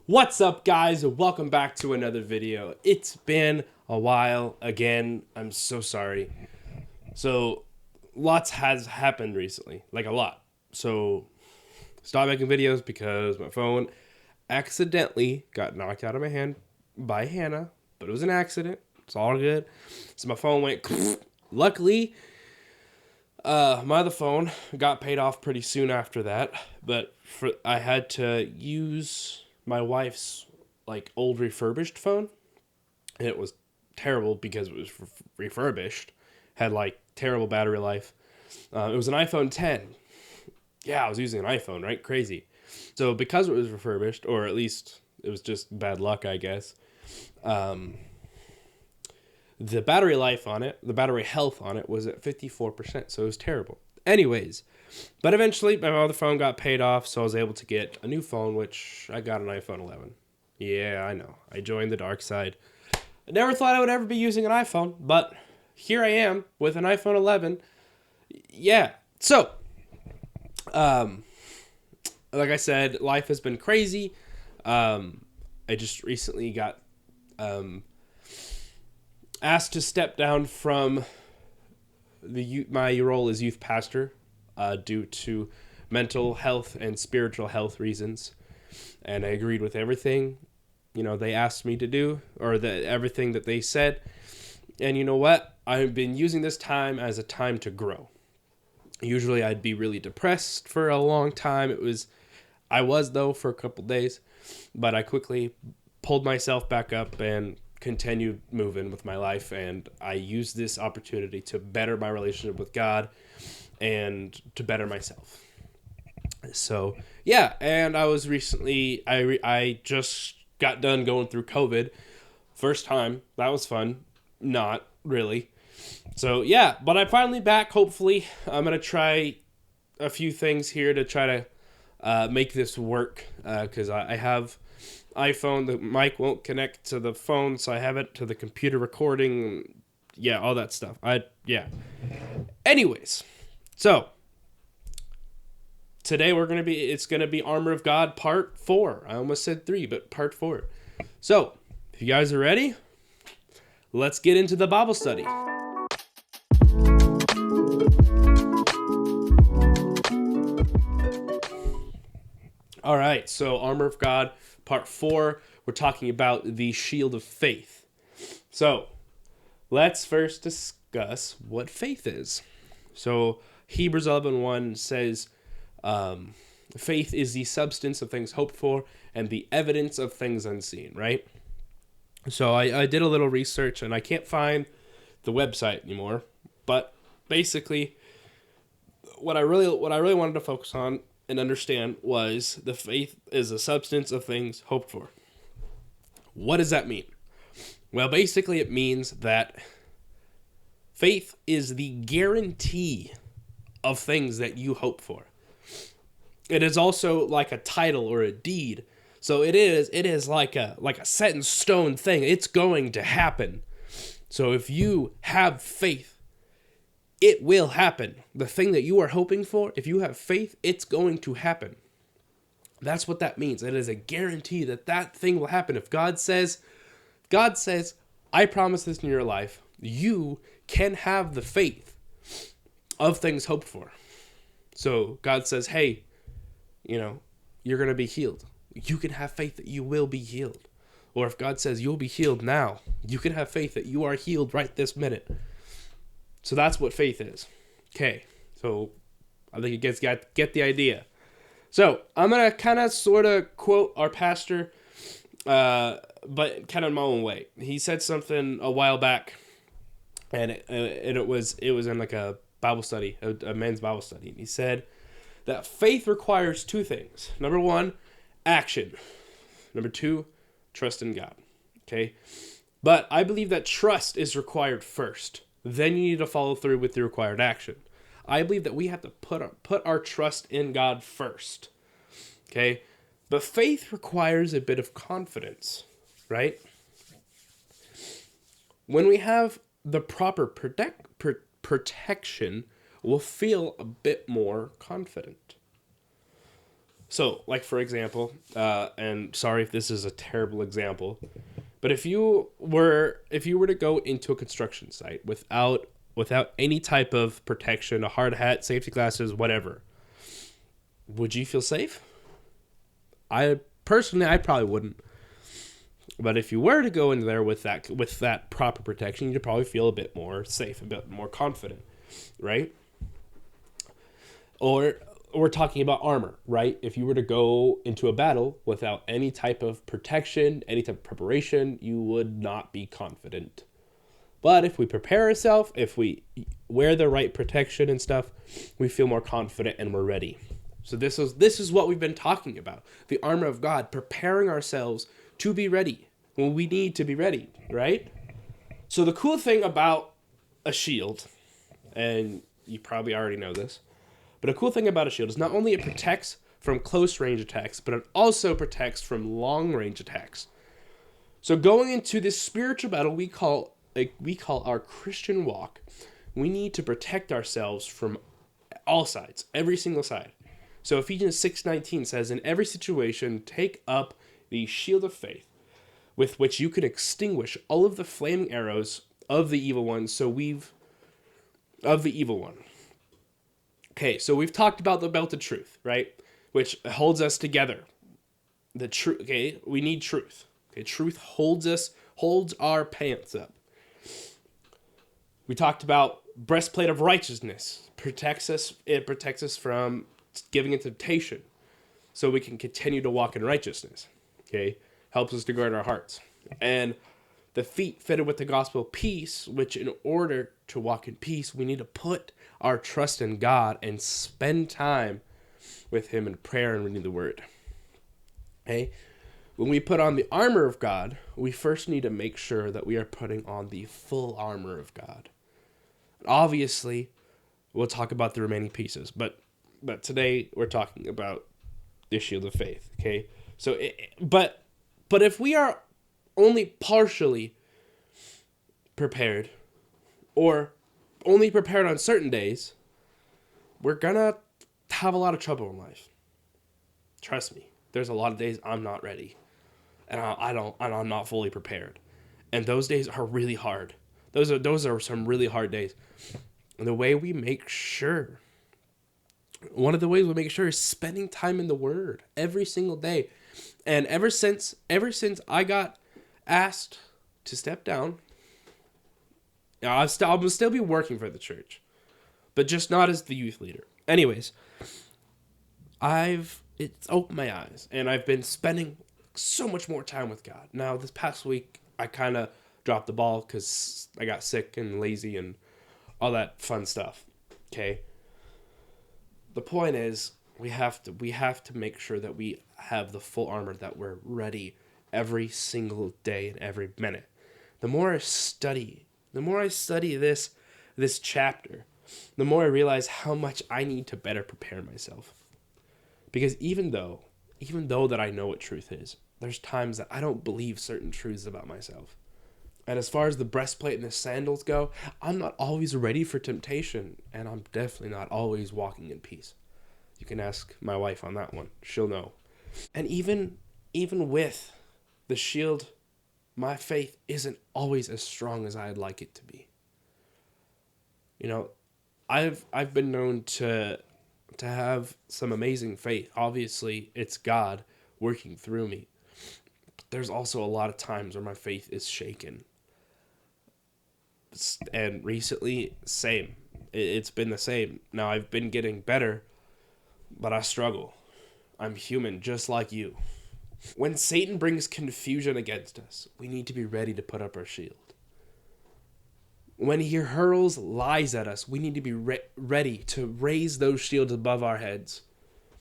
What's up, guys? Welcome back to another video. It's been a while again. I'm so sorry. So, lots has happened recently, like a lot. So, stopped making videos because my phone accidentally got knocked out of my hand by Hannah, but it was an accident. It's all good. So my phone went. Luckily, my other phone got paid off pretty soon after that, but I had to use my wife's old refurbished phone, and it was terrible because it was refurbished, had terrible battery life. It was an iPhone 10. Yeah, I was using an iPhone, right? Crazy. So because it was refurbished, or at least it was just bad luck, I guess. The battery life on it, the battery health on it was at 54%, so it was terrible. Anyways, but eventually my other phone got paid off, so I was able to get a new phone, which I got an iPhone 11. Yeah, I know. I joined the dark side. I never thought I would ever be using an iPhone, but here I am with an iPhone 11. Yeah. So, like I said, life has been crazy. I just recently got asked to step down from my role as youth pastor due to mental health and spiritual health reasons, and I agreed with everything they asked me to do, or everything that they said. And you know what? I've been using this time as a time to grow. Usually I'd be really depressed for a long time. I was though for a couple days, but I quickly pulled myself back up and continued moving with my life, and I used this opportunity to better my relationship with God and to better myself. So yeah, and I was recently I just got done going through COVID, first time. That was fun. Not really. So yeah, but I'm finally back. Hopefully I'm gonna try a few things here to try to make this work, because I have iPhone. The mic won't connect to the phone, so I have it to the computer recording. Yeah, all that stuff. Anyways, so today it's gonna be Armor of God Part 4. I almost said 3, but Part 4. So if you guys are ready, let's get into the Bible study. All right, so Armor of God Part 4, we're talking about the shield of faith. So, let's first discuss what faith is. So, Hebrews 11:1 says, faith is the substance of things hoped for and the evidence of things unseen, right? So, I did a little research, and I can't find the website anymore, but basically, what I really wanted to focus on and understand was the faith is a substance of things hoped for. What does that mean? Well, basically it means that faith is the guarantee of things that you hope for. It is also like a title or a deed. So it is like a set in stone thing. It's going to happen. So if you have faith, it will happen. The thing that you are hoping for, if you have faith, it's going to happen. That's what that means. It is a guarantee that that thing will happen. If God says, I promise this in your life, you can have the faith of things hoped for. So God says, hey, you're going to be healed. You can have faith that you will be healed. Or if God says you'll be healed now, you can have faith that you are healed right this minute. So that's what faith is. Okay, so I think you guys get the idea. So I'm going to kind of sort of quote our pastor, but kind of in my own way. He said something a while back, and it was in like a Bible study, a men's Bible study. And he said that faith requires two things. Number one, action. Number two, trust in God. Okay? But I believe that trust is required first. Then you need to follow through with the required action. I believe that we have to put our trust in God first. Okay? But faith requires a bit of confidence, right? When we have the proper protection, we'll feel a bit more confident. So, like for example, and sorry if this is a terrible example, but if you were to go into a construction site without any type of protection, a hard hat, safety glasses, whatever, would you feel safe? I personally, I probably wouldn't. But if you were to go in there with that proper protection, you'd probably feel a bit more safe, a bit more confident, right? Or we're talking about armor, right? If you were to go into a battle without any type of protection, any type of preparation, you would not be confident. But if we prepare ourselves, if we wear the right protection and stuff, we feel more confident and we're ready. So this is what we've been talking about. The armor of God, preparing ourselves to be ready when we need to be ready, right? So the cool thing about a shield, and you probably already know this, but a cool thing about a shield is not only it protects from close range attacks, but it also protects from long range attacks. So going into this spiritual battle we call our Christian walk, we need to protect ourselves from all sides, every single side. So Ephesians 6:19 says, "In every situation, take up the shield of faith, with which you can extinguish all of the flaming arrows of the evil one." Okay, so we've talked about the belt of truth, right? Which holds us together. The truth, okay, we need truth. Okay, truth holds our pants up. We talked about breastplate of righteousness. It protects us from giving into temptation, so we can continue to walk in righteousness. Okay, helps us to guard our hearts. And the feet fitted with the gospel of peace, which in order to walk in peace, we need to put our trust in God and spend time with him in prayer and reading the word. Okay? When we put on the armor of God, we first need to make sure that we are putting on the full armor of God. Obviously, we'll talk about the remaining pieces, but today we're talking about the shield of faith, okay? So but if we are only partially prepared, or only prepared on certain days, we're gonna have a lot of trouble in life. Trust me, there's a lot of days I'm not ready, and I'm not fully prepared, and those days are really hard. Those are some really hard days. And one of the ways we make sure is spending time in the Word every single day. And ever since I got asked to step down, I'll still be working for the church, but just not as the youth leader. Anyways, it's opened my eyes, and I've been spending so much more time with God. Now, this past week, I kind of dropped the ball because I got sick and lazy and all that fun stuff. Okay. The point is, we have to make sure that we have the full armor, that we're ready every single day and every minute. The more I study this chapter, the more I realize how much I need to better prepare myself. Because even though that I know what truth is, there's times that I don't believe certain truths about myself. And as far as the breastplate and the sandals go, I'm not always ready for temptation, and I'm definitely not always walking in peace. You can ask my wife on that one. She'll know. And even with the shield, my faith isn't always as strong as I'd like it to be. You know, I've been known to have some amazing faith. Obviously, it's God working through me. But there's also a lot of times where my faith is shaken. And recently, same. It's been the same. Now, I've been getting better, but I struggle. I'm human, just like you. When Satan brings confusion against us, we need to be ready to put up our shield. When he hurls lies at us, we need to be ready to raise those shields above our heads.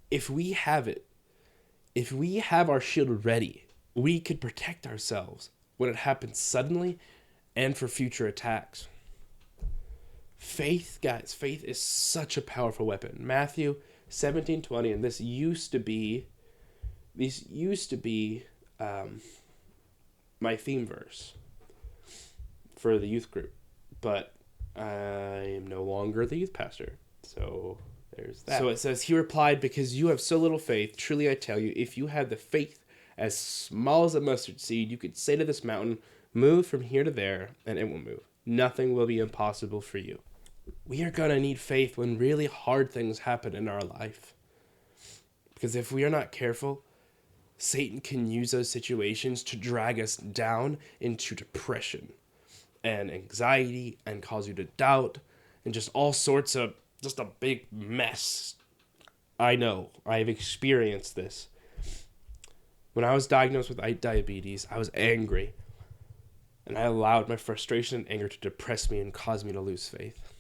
If we have our shield ready, we could protect ourselves when it happens suddenly and for future attacks. Faith is such a powerful weapon. Matthew 17:20, and this used to be my theme verse for the youth group, but I am no longer the youth pastor, so there's that. So it says, he replied, because you have so little faith, truly I tell you, if you had the faith as small as a mustard seed, you could say to this mountain, move from here to there, and it will move. Nothing will be impossible for you. We are going to need faith when really hard things happen in our life. Because if we are not careful, Satan can use those situations to drag us down into depression and anxiety and cause you to doubt and just all sorts of just a big mess. I know. I've experienced this. When I was diagnosed with diabetes, I was angry. And I allowed my frustration and anger to depress me and cause me to lose faith.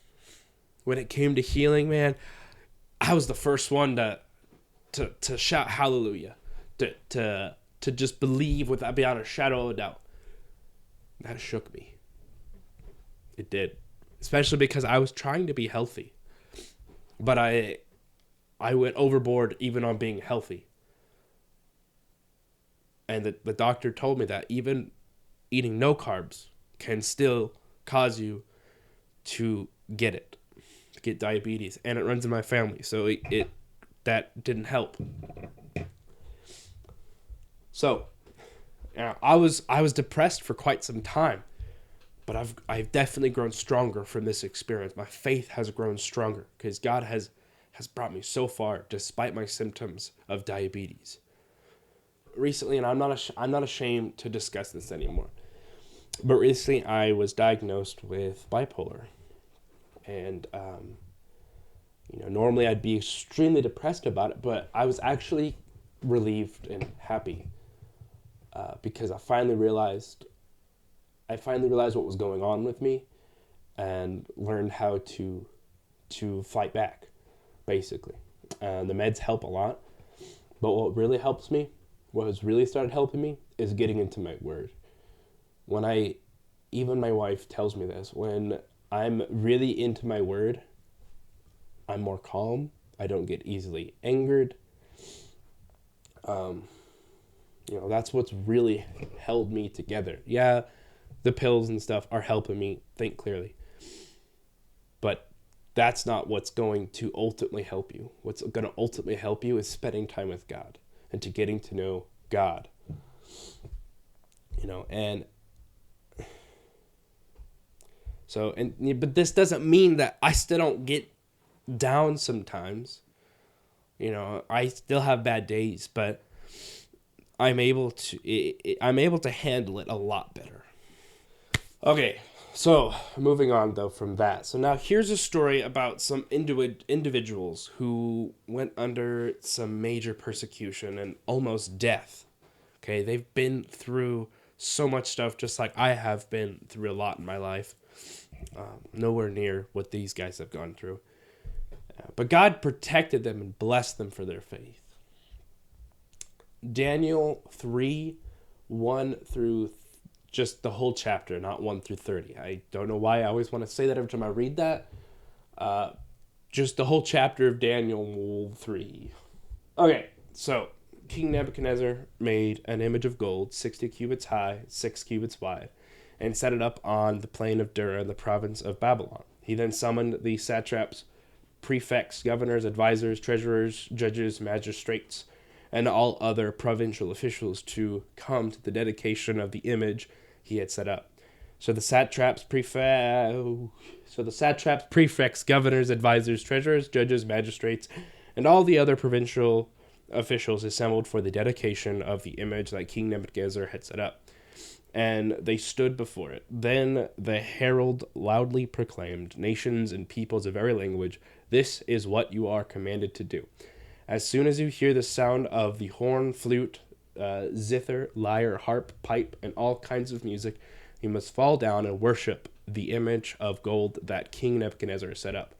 When it came to healing, man, I was the first one to shout hallelujah. To just believe without beyond a shadow of a doubt. That shook me. It did. Especially because I was trying to be healthy. But I went overboard even on being healthy. And the doctor told me that even eating no carbs can still cause you to get diabetes. And it runs in my family. So that didn't help. So, I was depressed for quite some time, but I've definitely grown stronger from this experience. My faith has grown stronger because God has brought me so far despite my symptoms of diabetes. Recently, and I'm not ashamed to discuss this anymore, but recently I was diagnosed with bipolar, and normally I'd be extremely depressed about it, but I was actually relieved and happy. Because I finally realized what was going on with me, and learned how to fight back, basically. And the meds help a lot, but what really helps me, what has really started helping me, is getting into my word. Even my wife tells me this, when I'm really into my word, I'm more calm. I don't get easily angered. That's what's really held me together. Yeah, the pills and stuff are helping me think clearly. But that's not what's going to ultimately help you. What's going to ultimately help you is spending time with God and to getting to know God. But this doesn't mean that I still don't get down sometimes. I still have bad days, but I'm able to handle it a lot better. Okay, so moving on though from that. So now here's a story about some individuals who went under some major persecution and almost death. Okay, they've been through so much stuff, just like I have been through a lot in my life. Nowhere near what these guys have gone through. But God protected them and blessed them for their faith. Daniel 3, 1 through just the whole chapter, not 1 through 30. I don't know why I always want to say that every time I read that. Just the whole chapter of Daniel 3. Okay, so King Nebuchadnezzar made an image of gold, 60 cubits high, 6 cubits wide, and set it up on the plain of Dura in the province of Babylon. He then summoned the satraps, prefects, governors, advisors, treasurers, judges, magistrates, and all other provincial officials to come to the dedication of the image he had set up. So the satraps, prefects, governors, advisors, treasurers, judges, magistrates, and all the other provincial officials assembled for the dedication of the image that King Nebuchadnezzar had set up. And they stood before it. Then the herald loudly proclaimed, nations and peoples of every language, this is what you are commanded to do. As soon as you hear the sound of the horn, flute, zither, lyre, harp, pipe, and all kinds of music, you must fall down and worship the image of gold that King Nebuchadnezzar set up.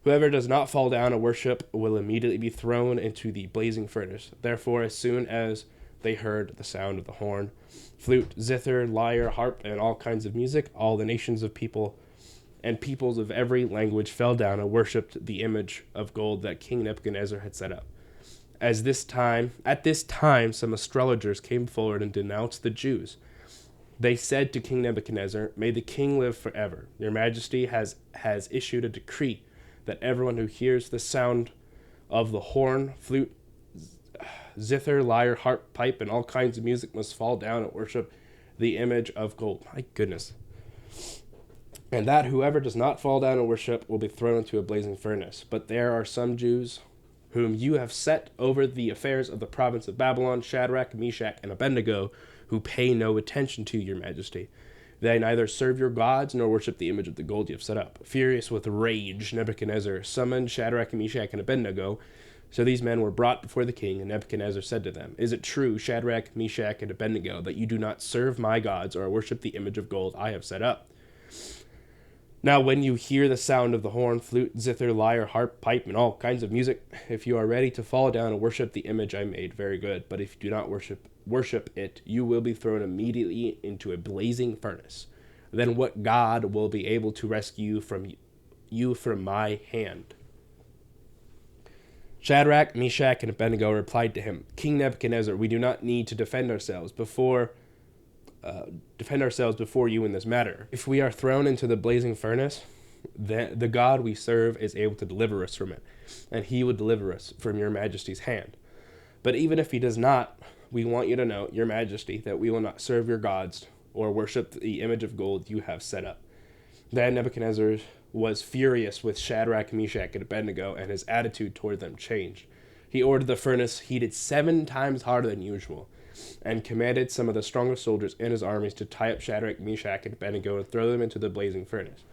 Whoever does not fall down and worship will immediately be thrown into the blazing furnace. Therefore, as soon as they heard the sound of the horn, flute, zither, lyre, harp, and all kinds of music, all the nations of people and peoples of every language fell down and worshipped the image of gold that King Nebuchadnezzar had set up. At this time, some astrologers came forward and denounced the Jews. They said to King Nebuchadnezzar, "May the king live forever. Your Majesty has issued a decree that everyone who hears the sound of the horn, flute, zither, lyre, harp, pipe, and all kinds of music must fall down and worship the image of gold. My goodness. And that whoever does not fall down and worship will be thrown into a blazing furnace. But there are some Jews whom you have set over the affairs of the province of Babylon, Shadrach, Meshach, and Abednego, who pay no attention to your majesty. They neither serve your gods nor worship the image of the gold you have set up. Furious with rage, Nebuchadnezzar summoned Shadrach, Meshach, and Abednego. So these men were brought before the king, and Nebuchadnezzar said to them, "Is it true, Shadrach, Meshach, and Abednego, that you do not serve my gods or worship the image of gold I have set up? Now when you hear the sound of the horn, flute, zither, lyre, harp, pipe, and all kinds of music, if you are ready to fall down and worship the image I made, very good. But if you do not worship it, you will be thrown immediately into a blazing furnace. Then what God will be able to rescue you from my hand?" Shadrach, Meshach, and Abednego replied to him, "King Nebuchadnezzar, we do not need to defend ourselves before you in this matter. If we are thrown into the blazing furnace, then the God we serve is able to deliver us from it, and he will deliver us from your majesty's hand. But even if he does not, we want you to know, your majesty, that we will not serve your gods or worship the image of gold you have set up." Then Nebuchadnezzar was furious with Shadrach, Meshach, and Abednego, and his attitude toward them changed. He ordered the furnace heated 7 times harder than usual, and commanded some of the strongest soldiers in his armies to tie up Shadrach, Meshach, and Abednego and throw them into the blazing furnace.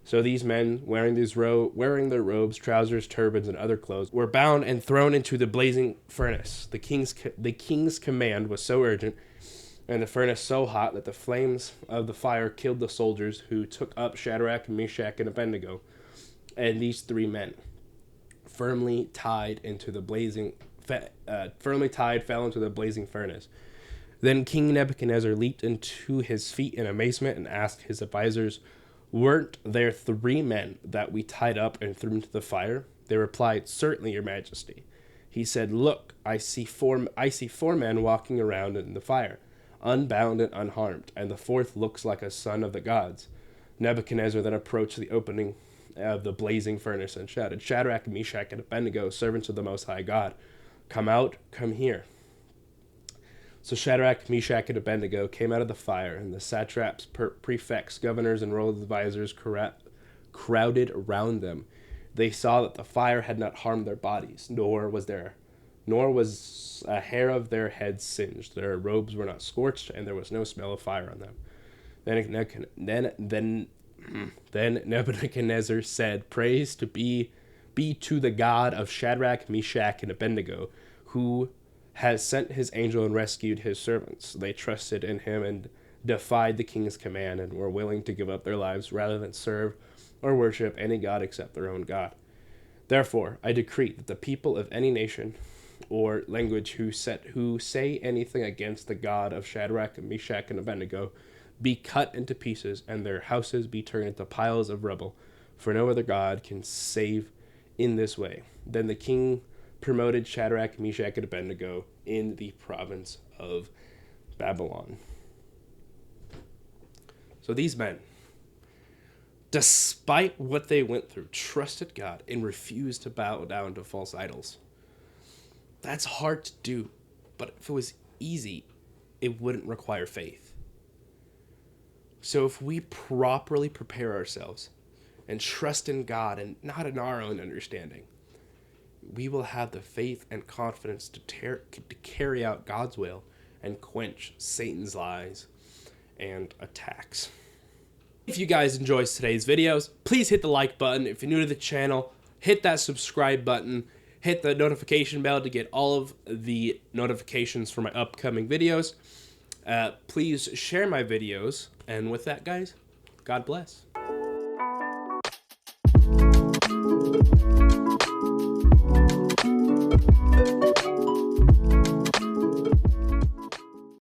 So these men, wearing their robes, trousers, turbans, and other clothes, were bound and thrown into the blazing furnace. The king's command was so urgent, and the furnace so hot, that the flames of the fire killed the soldiers who took up Shadrach, Meshach, and Abednego. And these 3 men, firmly tied, fell into the blazing furnace. Then King Nebuchadnezzar leaped into his feet in amazement and asked his advisors, "Weren't there 3 men that we tied up and threw into the fire?" They replied, "Certainly, your majesty." He said, "Look, I see four men walking around in the fire, unbound and unharmed, and the 4th looks like a son of the gods." Nebuchadnezzar then approached the opening of the blazing furnace and shouted, "Shadrach, Meshach, and Abednego, servants of the Most High God, come out, come here." So Shadrach, Meshach, and Abednego came out of the fire, and the satraps, prefects, governors, and royal advisors crowded around them. They saw that the fire had not harmed their bodies, nor was a hair of their heads singed. Their robes were not scorched, and there was no smell of fire on them. Then Nebuchadnezzar said, "Praise be to the God of Shadrach, Meshach, and Abednego, who has sent his angel and rescued his servants." They trusted in him and defied the king's command, and were willing to give up their lives rather than serve or worship any god except their own God. Therefore, I decree that the people of any nation or language who say anything against the God of Shadrach, Meshach, and Abednego be cut into pieces, and their houses be turned into piles of rubble, for no other God can save in this way. Then the king promoted Shadrach, Meshach, and Abednego in the province of Babylon. So these men, despite what they went through, trusted God and refused to bow down to false idols. That's hard to do, but if it was easy, it wouldn't require faith. So if we properly prepare ourselves and trust in God and not in our own understanding, we will have the faith and confidence to carry out God's will and quench Satan's lies and attacks. If you guys enjoyed today's videos, please hit the like button. If you're new to the channel, hit that subscribe button. Hit the notification bell to get all of the notifications for my upcoming videos. Please share my videos. And with that, guys, God bless.